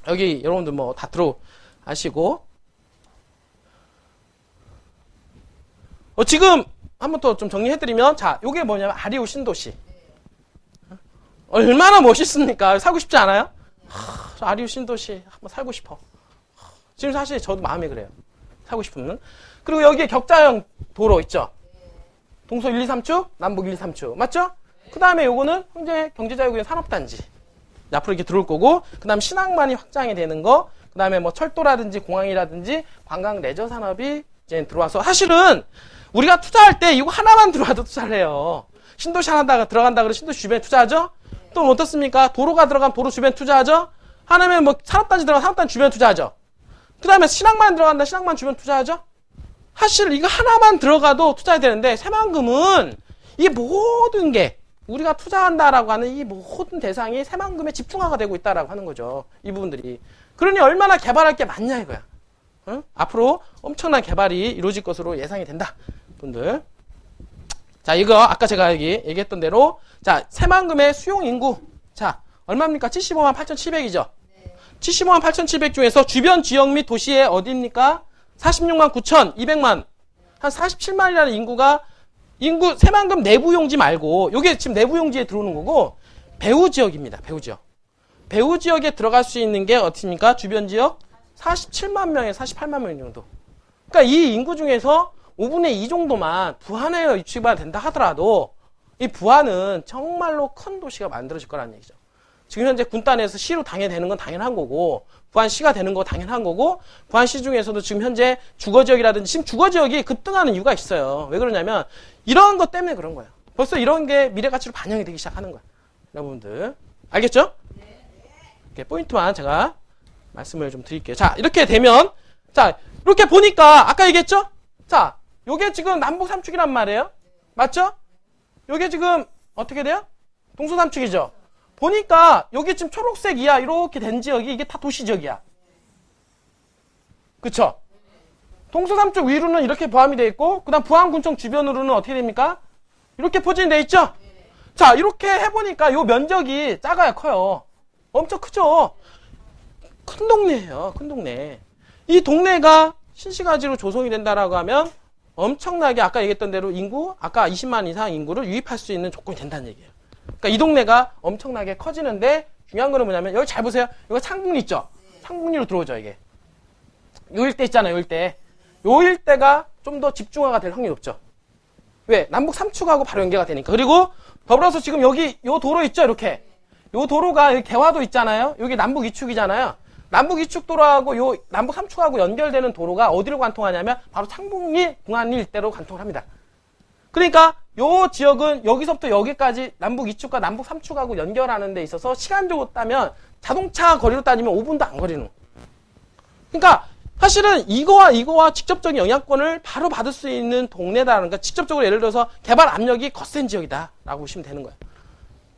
여기 여러분들 뭐 다 들어하시고. 지금 한번 또 좀 정리해드리면, 자, 요게 뭐냐면 아리우 신도시. 얼마나 멋있습니까? 살고 싶지 않아요? 아리우 신도시 한번 살고 싶어. 지금 사실 저도 마음이 그래요. 살고 싶으면. 그리고 여기에 격자형 도로 있죠? 동서 1, 2, 3축, 남북 1, 2, 3축. 맞죠? 그 다음에 요거는 현재 경제자유구역 산업단지. 앞으로 이렇게 들어올 거고, 그 다음 신항만이 확장이 되는 거, 그 다음에 뭐 철도라든지 공항이라든지 관광 레저 산업이 이제 들어와서, 사실은 우리가 투자할 때 이거 하나만 들어와도 투자를 해요. 신도시 하나 들어간다 그러면 신도시 주변에 투자하죠? 또 어떻습니까? 도로가 들어가면 도로 주변에 투자하죠? 하나면 뭐 산업단지 들어가면 산업단지 주변에 투자하죠? 그 다음에 신항만 들어간다 신항만 주변에 투자하죠? 사실 이거 하나만 들어가도 투자해야 되는데, 새만금은 이 모든 게 우리가 투자한다라고 하는 이 모든 대상이 새만금에 집중화가 되고 있다라고 하는 거죠. 이 부분들이. 그러니 얼마나 개발할 게 많냐 이거야. 응? 앞으로 엄청난 개발이 이루어질 것으로 예상이 된다. 분들. 자, 이거 아까 제가 여기 얘기했던 대로, 자, 새만금의 수용 인구. 자, 얼마입니까? 75만 8,700이죠. 네. 75만 8,700 중에서 주변 지역 및 도시에 어디입니까? 46만 9,200만. 한 47만이라는 인구 새만금 내부 용지 말고, 요게 지금 내부 용지에 들어오는 거고, 배후 지역입니다. 배후 지역. 배후 지역에 들어갈 수 있는 게 어떻습니까? 주변 지역 47만 명에 48만 명 정도. 그러니까 이 인구 중에서 5분의 2 정도만 부안에 유치가 된다 하더라도, 이 부안은 정말로 큰 도시가 만들어질 거라는 얘기죠. 지금 현재 군단에서 시로 당연히 되는 건 당연한 거고, 부안시가 되는 거 당연한 거고, 부안시 중에서도 지금 현재 주거지역이라든지, 지금 주거지역이 급등하는 이유가 있어요. 왜 그러냐면 이런 것 때문에 그런 거예요. 벌써 이런 게 미래가치로 반영이 되기 시작하는 거예요. 여러분들 알겠죠? 이렇게 포인트만 제가 말씀을 좀 드릴게요. 자, 이렇게 되면, 자, 이렇게 보니까 아까 얘기했죠? 자, 요게 지금 남북 삼축이란 말이에요. 맞죠? 요게 지금 어떻게 돼요? 동서 삼축이죠. 보니까 여기 지금 초록색이야. 이렇게 된 지역이 이게 다 도시 지역이야. 그쵸? 동서 삼축 위로는 이렇게 포함이 되어 있고, 그 다음 부안군청 주변으로는 어떻게 됩니까? 이렇게 포진이 되어 있죠? 자, 이렇게 해보니까 요 면적이 작아요, 커요? 엄청 크죠? 큰 동네예요, 큰 동네. 이 동네가 신시가지로 조성이 된다라고 하면 엄청나게 아까 얘기했던 대로 인구, 아까 20만 이상 인구를 유입할 수 있는 조건이 된다는 얘기예요. 그러니까 이 동네가 엄청나게 커지는데, 중요한 거는 뭐냐면, 여기 잘 보세요. 이거 창북리 있죠? 창북리로 들어오죠, 이게. 요 일대 있잖아요, 요 일대. 요 일대가 좀 더 집중화가 될 확률이 높죠. 왜? 남북 삼축하고 바로 연계가 되니까. 그리고 더불어서 지금 여기 요 도로 있죠, 이렇게. 요 도로가 여기 개화도 있잖아요. 여기 남북 이축이잖아요. 남북 이축 도로하고 요 남북 삼축하고 연결되는 도로가 어디로 관통하냐면 바로 창북리 공안리 일대로 관통을 합니다. 그러니까 요 지역은 여기서부터 여기까지 남북 이축과 남북 삼축하고 연결하는 데 있어서 시간적으로 따면 자동차 거리로 따지면 5분도 안 걸리는. 그러니까 사실은 이거와 직접적인 영향권을 바로 받을 수 있는 동네다. 그러니까 직접적으로 예를 들어서 개발 압력이 거센 지역이다라고 보시면 되는 거예요.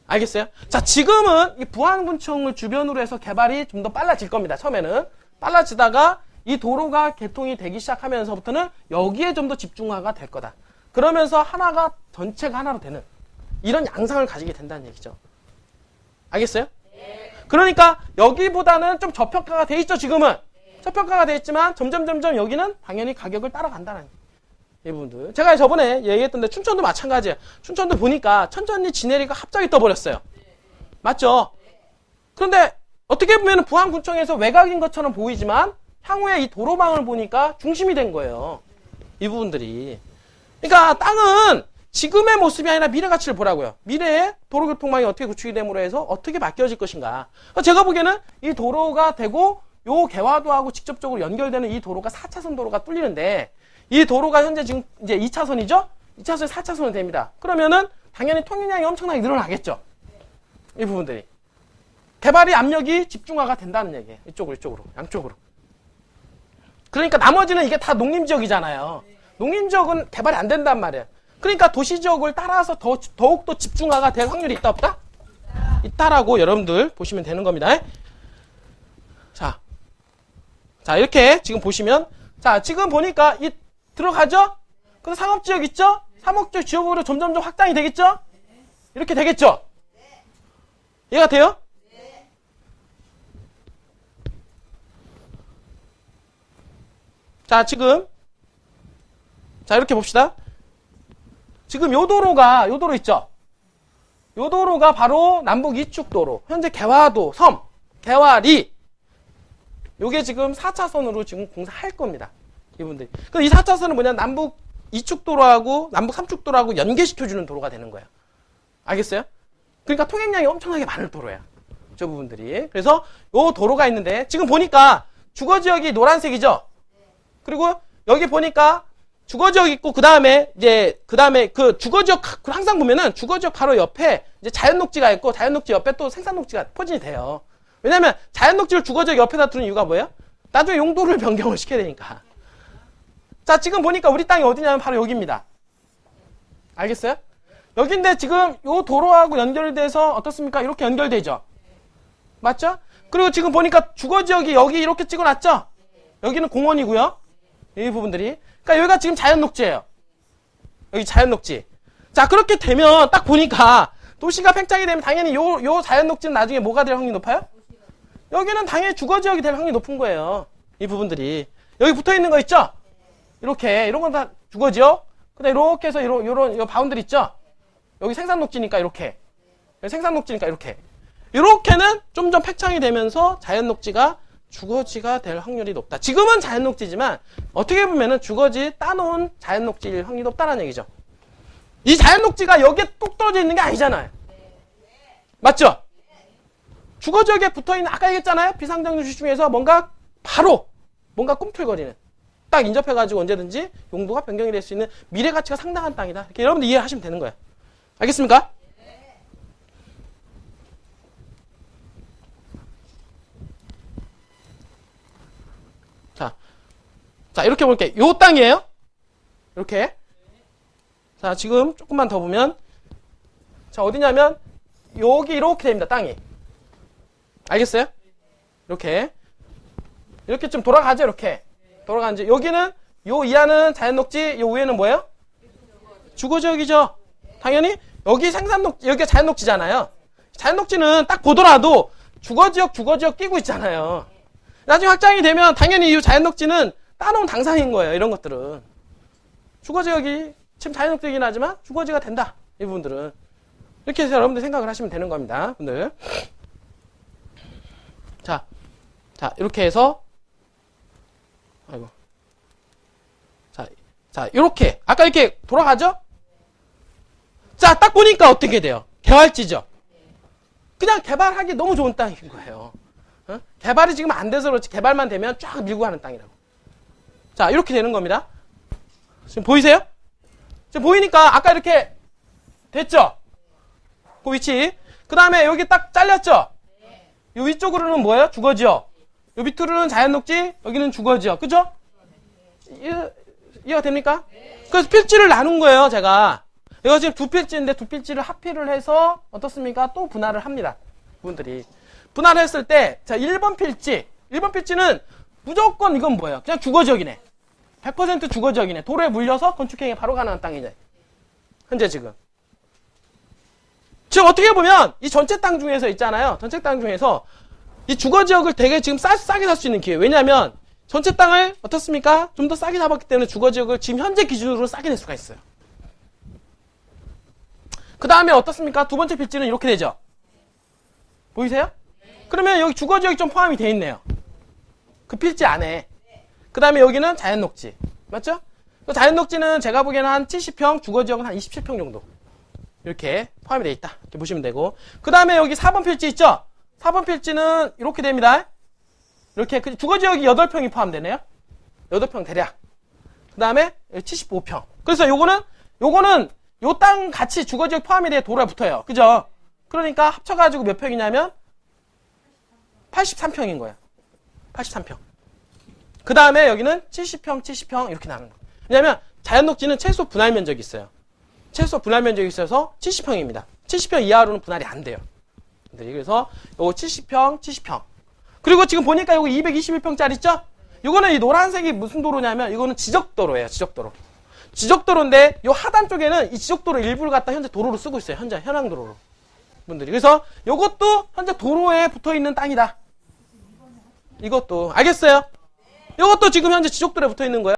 알겠어요? 자, 지금은 이 부안군청을 주변으로 해서 개발이 좀 더 빨라질 겁니다. 처음에는. 빨라지다가 이 도로가 개통이 되기 시작하면서부터는 여기에 좀 더 집중화가 될 거다. 그러면서 하나가, 전체가 하나로 되는 이런 양상을 가지게 된다는 얘기죠. 알겠어요? 네. 그러니까 여기보다는 좀 저평가가 돼 있죠, 지금은. 저평가가 돼 있지만 점점 여기는 당연히 가격을 따라간다는 이 부분들. 제가 저번에 얘기했던데 춘천도 마찬가지예요. 춘천도 보니까 천천히 지내리가 갑자기 떠버렸어요. 맞죠? 그런데 어떻게 보면 부안군청에서 외곽인 것처럼 보이지만 향후에 이 도로망을 보니까 중심이 된 거예요. 이 부분들이. 그러니까 땅은 지금의 모습이 아니라 미래 가치를 보라고요. 미래에 도로교통망이 어떻게 구축이 됨으로 해서 어떻게 바뀌어질 것인가. 제가 보기에는 이 도로가 되고 요 개화도하고 직접적으로 연결되는 이 도로가 4차선 도로가 뚫리는데 이 도로가 현재 지금 이제 2차선이죠? 2차선이 4차선이 됩니다. 그러면은 당연히 통행량이 엄청나게 늘어나겠죠? 이 부분들이. 개발의 압력이 집중화가 된다는 얘기예요. 이쪽으로, 양쪽으로. 그러니까 나머지는 이게 다 농림지역이잖아요. 농림지역은 개발이 안 된단 말이에요. 그러니까 도시지역을 따라서 더욱더 집중화가 될 확률이 있다, 없다? 있다라고 여러분들 보시면 되는 겁니다. 자, 이렇게 지금 보시면, 자, 지금 보니까 들어가죠? 그래서 상업지역 있죠? 상업지역 지역으로 점점 확장이 되겠죠? 이렇게 되겠죠? 이해가 돼요? 자, 지금, 자, 이렇게 봅시다. 지금 요 도로 있죠? 요 도로가 바로 남북 이축도로. 현재 개화도, 개화리. 요게 지금 4차선으로 지금 공사할 겁니다. 이분들이. 그럼 이 4차선은 뭐냐? 남북 이축도로하고 남북 삼축도로하고 연계시켜주는 도로가 되는 거예요. 알겠어요? 그러니까 통행량이 엄청나게 많은 도로야. 저 부분들이. 그래서 요 도로가 있는데 지금 보니까 주거지역이 노란색이죠? 그리고 여기 보니까 주거지역 있고 그 다음에 그 주거지역 항상 보면은 주거지역 바로 옆에 이제 자연녹지가 있고 자연녹지 옆에 또 생산녹지가 포진이 돼요. 왜냐면 자연녹지를 주거지역 옆에다 두는 이유가 뭐예요? 나중에 용도를 변경을 시켜야 되니까. 자, 지금 보니까 우리 땅이 어디냐면 바로 여기입니다. 알겠어요? 여기인데 지금 요 도로하고 연결돼서 어떻습니까? 이렇게 연결되죠? 맞죠? 그리고 지금 보니까 주거지역이 여기 이렇게 찍어놨죠? 여기는 공원이고요. 이 부분들이. 그러니까 여기가 지금 자연녹지예요. 여기 자연녹지. 자, 그렇게 되면 딱 보니까 도시가 팽창이 되면 당연히 요 자연녹지는 나중에 뭐가 될 확률이 높아요? 여기는 당연히 주거지역이 될 확률이 높은 거예요. 이 부분들이. 여기 붙어있는 거 있죠? 이렇게, 이런 건 다 주거지역. 그 다음에 이렇게 해서 요런 바운드리 있죠? 여기 생산녹지니까 이렇게. 여기 생산녹지니까 이렇게. 이렇게는 좀 팽창이 되면서 자연녹지가 주거지가 될 확률이 높다. 지금은 자연녹지지만 어떻게 보면은 주거지 따놓은 자연녹지일 확률이 높다는 얘기죠. 이 자연녹지가 여기에 뚝 떨어져 있는 게 아니잖아요. 맞죠? 주거지역에 붙어있는 아까 얘기했잖아요. 비상장주시 중에서 뭔가 꿈틀거리는 딱 인접해가지고 언제든지 용도가 변경이 될 수 있는 미래 가치가 상당한 땅이다. 이렇게 여러분들 이해하시면 되는 거예요. 알겠습니까? 자, 이렇게 볼게요. 요 땅이에요. 이렇게. 자, 지금 조금만 더 보면. 자, 어디냐면, 여기 이렇게 됩니다, 땅이. 알겠어요? 이렇게. 이렇게 좀 돌아가죠, 이렇게. 돌아가는지. 여기는, 요 이하는 자연녹지, 요 위에는 뭐예요? 주거지역이죠. 당연히, 여기 여기가 자연녹지잖아요. 자연녹지는 딱 보더라도, 주거지역 끼고 있잖아요. 나중에 확장이 되면, 당연히 이 자연녹지는 따놓은 당상인 거예요. 이런 것들은. 주거지역이 지금 자연녹지이긴 하지만 주거지가 된다. 이 부분들은. 이렇게 해서 여러분들 생각을 하시면 되는 겁니다. 분들. 자, 이렇게 해서 아이고. 자, 이렇게 아까 이렇게 돌아가죠? 자, 딱 보니까 어떻게 돼요? 개활지죠? 그냥 개발하기 너무 좋은 땅인 거예요. 어? 개발이 지금 안 돼서 그렇지 개발만 되면 쫙 밀고 가는 땅이라고. 자, 이렇게 되는 겁니다. 지금 보이세요? 지금 보이니까 아까 이렇게 됐죠? 그 위치. 그 다음에 여기 딱 잘렸죠? 요 위쪽으로는 뭐예요? 주거지역. 요 밑으로는 자연녹지, 여기는 주거지역. 그죠? 이해가 됩니까? 그래서 필지를 나눈 거예요, 제가. 이거 지금 두 필지인데 두 필지를 합의를 해서 어떻습니까? 또 분할을 합니다. 분들이. 분할을 했을 때, 자, 1번 필지는 무조건 이건 뭐예요? 그냥 주거지역이네. 100% 주거지역이네. 도로에 물려서 건축행위 바로 가능한 땅이네. 현재 지금. 지금 어떻게 보면 이 전체 땅 중에서 있잖아요. 전체 땅 중에서 이 주거지역을 되게 지금 싸게 살 수 있는 기회. 왜냐하면 전체 땅을 어떻습니까? 좀 더 싸게 잡았기 때문에 주거지역을 지금 현재 기준으로 싸게 낼 수가 있어요. 그 다음에 어떻습니까? 두 번째 필지는 이렇게 되죠. 보이세요? 그러면 여기 주거지역이 좀 포함이 돼 있네요. 그 필지 안에. 그 다음에 여기는 자연녹지. 맞죠? 그 자연녹지는 제가 보기에는 한 70평, 주거지역은 한 27평 정도. 이렇게 포함이 돼 있다. 이렇게 보시면 되고. 그 다음에 여기 4번 필지 있죠? 4번 필지는 이렇게 됩니다. 이렇게 주거지역이 8평이 포함되네요. 8평 대략. 그 다음에 75평. 그래서 요거는 요 땅 같이 주거지역 포함이 돼 도로에 붙어요. 그죠? 그러니까 합쳐가지고 몇 평이냐면 83평인 거예요. 83평. 그 다음에 여기는 70평 이렇게 나누는 거예요. 왜냐면 자연녹지는 최소 분할 면적이 있어요. 최소 분할 면적이 있어서 70평입니다. 70평 이하로는 분할이 안 돼요. 그래서 요거 70평. 그리고 지금 보니까 요거 221평짜리 있죠? 요거는 이 노란색이 무슨 도로냐면 이거는 지적도로예요. 지적도로인데 요 하단 쪽에는 이 지적도로 일부를 갖다 현재 도로로 쓰고 있어요. 현재 현황 도로로. 분들이. 그래서 요것도 현재 도로에 붙어 있는 땅이다. 이것도 알겠어요? 요것도 지금 현재 지적도로에 붙어 있는 거예요.